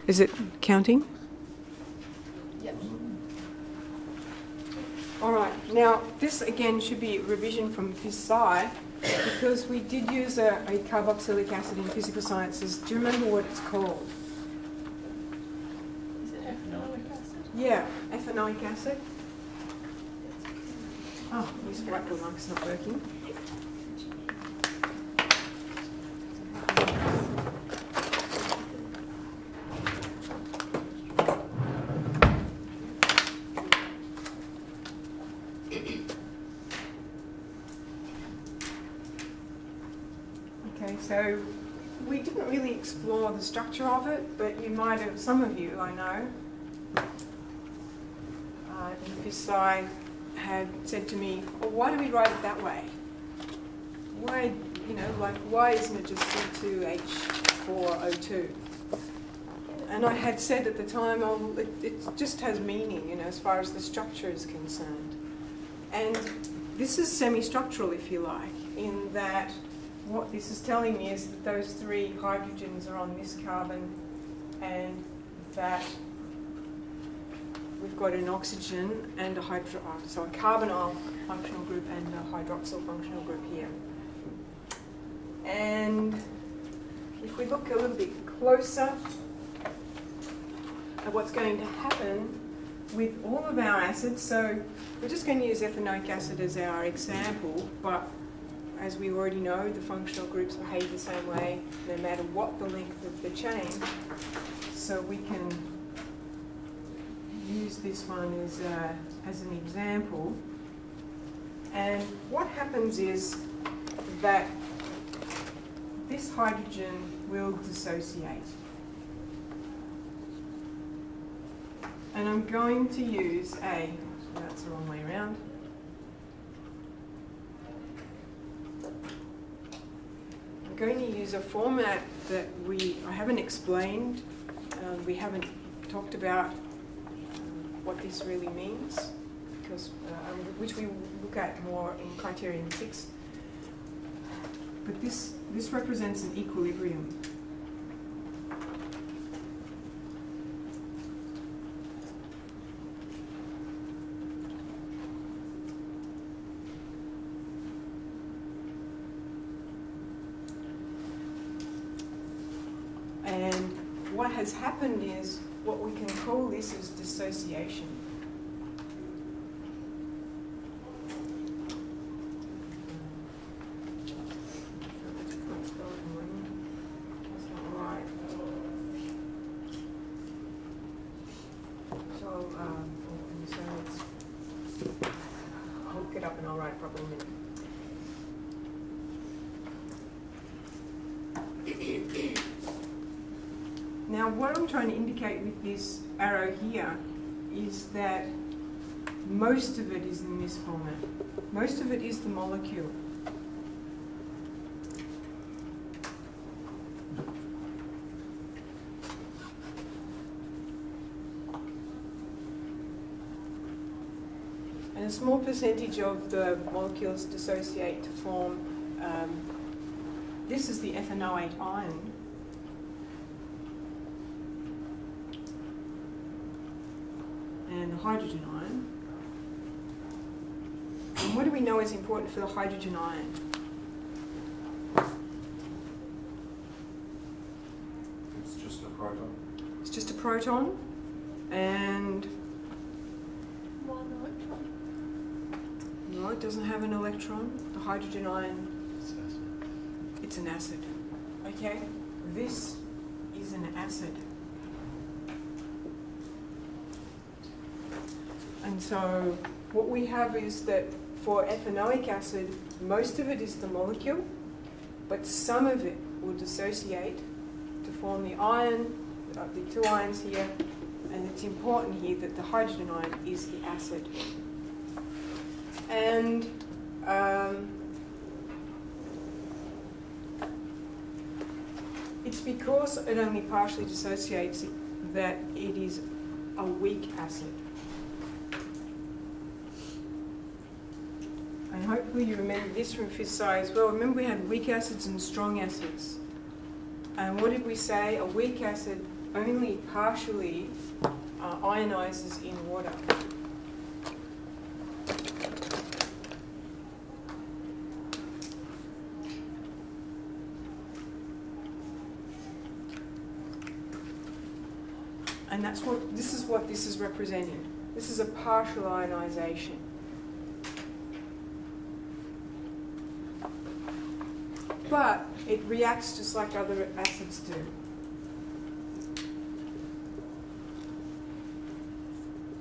Is it counting? Yep. All right. Now, this again should be a revision from Phys Sci, because we did use a carboxylic acid in physical sciences. Do you remember what it's called? Is it ethanoic acid? Yeah, ethanoic acid. Oh, this whiteboard marker's not working. Okay, so we didn't really explore the structure of it, but you might have, some of you I know, in Phys Sci had said to me, well, why do we write it that way? Why, why isn't it just C2H4O2? And I had said at the time, oh, it just has meaning, as far as the structure is concerned. And this is semi-structural, if you like, in that what this is telling me is that those 3 hydrogens are on this carbon, and that we've got an oxygen and a so a carbonyl functional group and a hydroxyl functional group here. And if we look a little bit closer at what's going to happen with all of our acids, so we're just going to use ethanoic acid as our example, but as we already know, the functional groups behave the same way no matter what the length of the chain. So we can use this one as an example. And what happens is that this hydrogen will dissociate. And I'm going to use that's the wrong way around. I'm going to use a format that I haven't explained, we haven't talked about what this really means, because which we look at more in Criterion 6. But this represents an equilibrium. And what has happened is, what we can call this is dissociation. That's not right. So I'll look it up and I'll write it properly in a minute. Now, what I'm trying to indicate with this arrow here is that most of it is in this format. Most of it is the molecule. And a small percentage of the molecules dissociate to form, this is the ethanoate ion. And the hydrogen ion. And what do we know is important for the hydrogen ion? It's just a proton. It's just a proton, and 1 electron. no, it doesn't have an electron. The hydrogen ion, it's an acid. Okay, this is an acid. And so what we have is that for ethanoic acid, most of it is the molecule, but some of it will dissociate to form the ion, the 2 ions here, and it's important here that the hydrogen ion is the acid. And it's because it only partially dissociates that it is a weak acid. And hopefully you remember this from Phys Sci as well. Remember we had weak acids and strong acids. And what did we say? A weak acid only partially ionizes in water. And that's what this is representing. This is a partial ionization. But it reacts just like other acids do.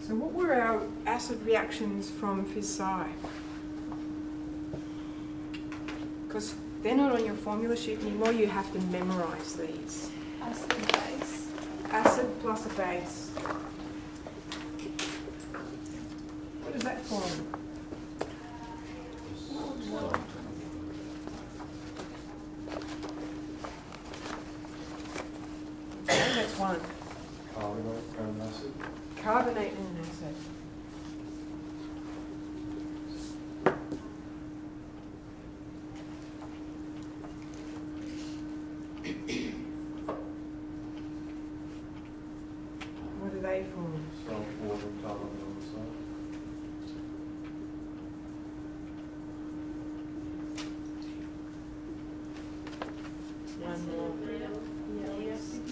So what were our acid reactions from Phys-Sci? Because they're not on your formula sheet anymore, you have to memorize these. Acid and base. Acid plus a base. What does that form? Okay, that's one. Carbonate and acid. Carbonate and an acid. What do they form? Salt, water, carbon dioxide. One more.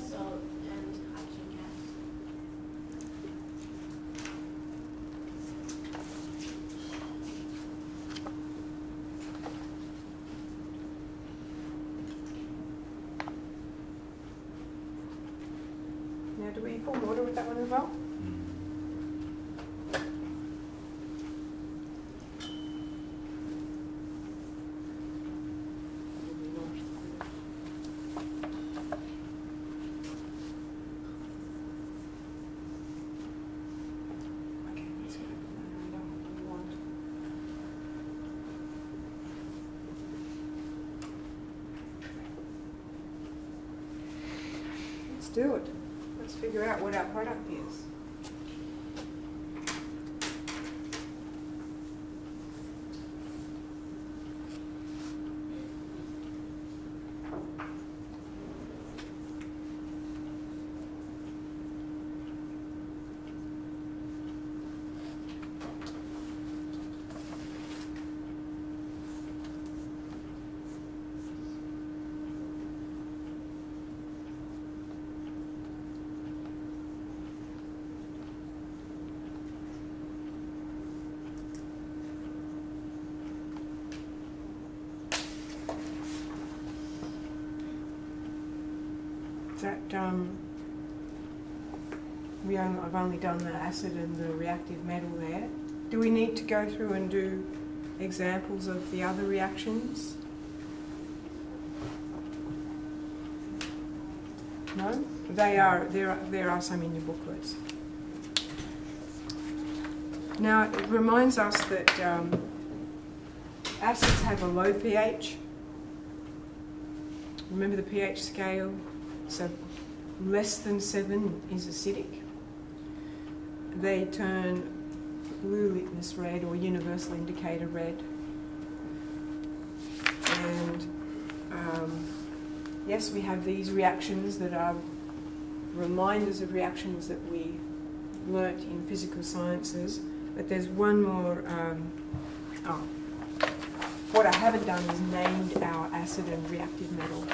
Salt and hydrogen gas. Now, do we form water with that one as well? Okay, let's go. No, I don't want. Let's do it. Let's figure out what our product is. That I've only done the acid and the reactive metal there. Do we need to go through and do examples of the other reactions? No? There are some in your booklets. Now, it reminds us that acids have a low pH. Remember the pH scale? So less than 7 is acidic. They turn blue litmus red or universal indicator red. And yes, we have these reactions that are reminders of reactions that we learnt in physical sciences. But there's one more. What I haven't done is named our acid and reactive metal.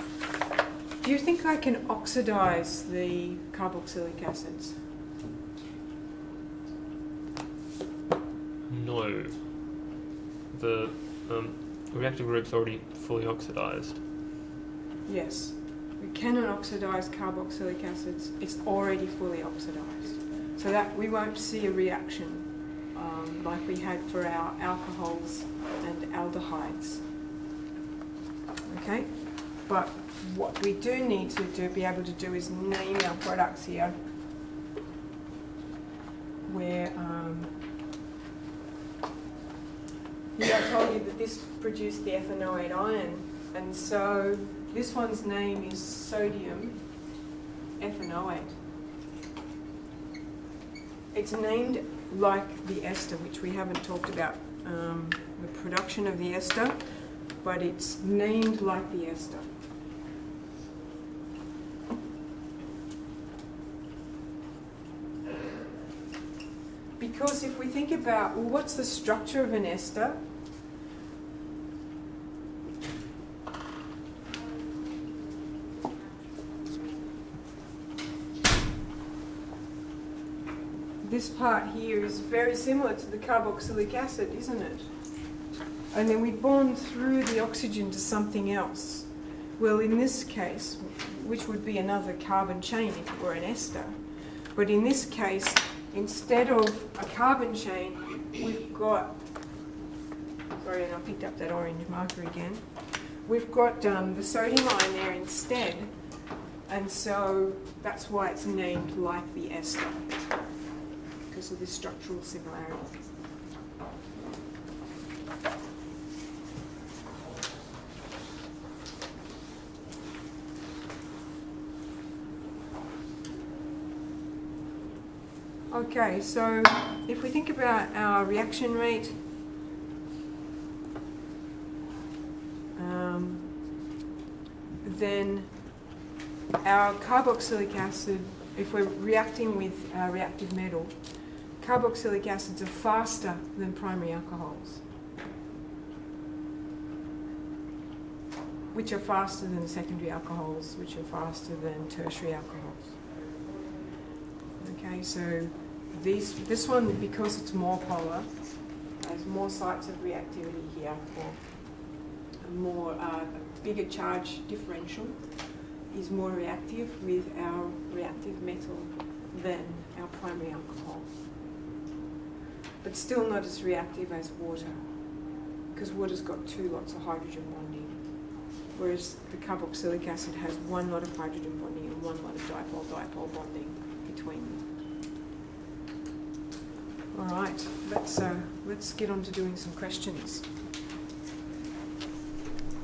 Do you think I can oxidize the carboxylic acids? No. The reactive group's already fully oxidized. Yes. We cannot oxidize carboxylic acids. It's already fully oxidized. So that we won't see a reaction like we had for our alcohols and aldehydes. Okay? But what we do need to be able to do is name our products here where here I told you that this produced the ethanoate ion, and so this one's name is sodium ethanoate. It's named like the ester, which we haven't talked about the production of the ester, but it's named like the ester. because if we think about, well, what's the structure of an ester? This part here is very similar to the carboxylic acid, isn't it? And then we bond through the oxygen to something else. Well, in this case, which would be another carbon chain if it were an ester, but in this case, instead of a carbon chain, we've got, sorry, and I picked up that orange marker again, we've got the sodium ion there instead, and so that's why it's named like the ester, because of this structural similarity. Okay, so if we think about our reaction rate, then our carboxylic acid, if we're reacting with reactive metal, carboxylic acids are faster than primary alcohols, which are faster than secondary alcohols, which are faster than tertiary alcohols. Okay, so this one, because it's more polar, has more sites of reactivity here, or more bigger charge differential, is more reactive with our reactive metal than our primary alcohol. But still not as reactive as water, because water's got 2 lots of hydrogen bonding, whereas the carboxylic acid has 1 lot of hydrogen bonding and 1 lot of dipole-dipole bonding between them. All right, let's get on to doing some questions.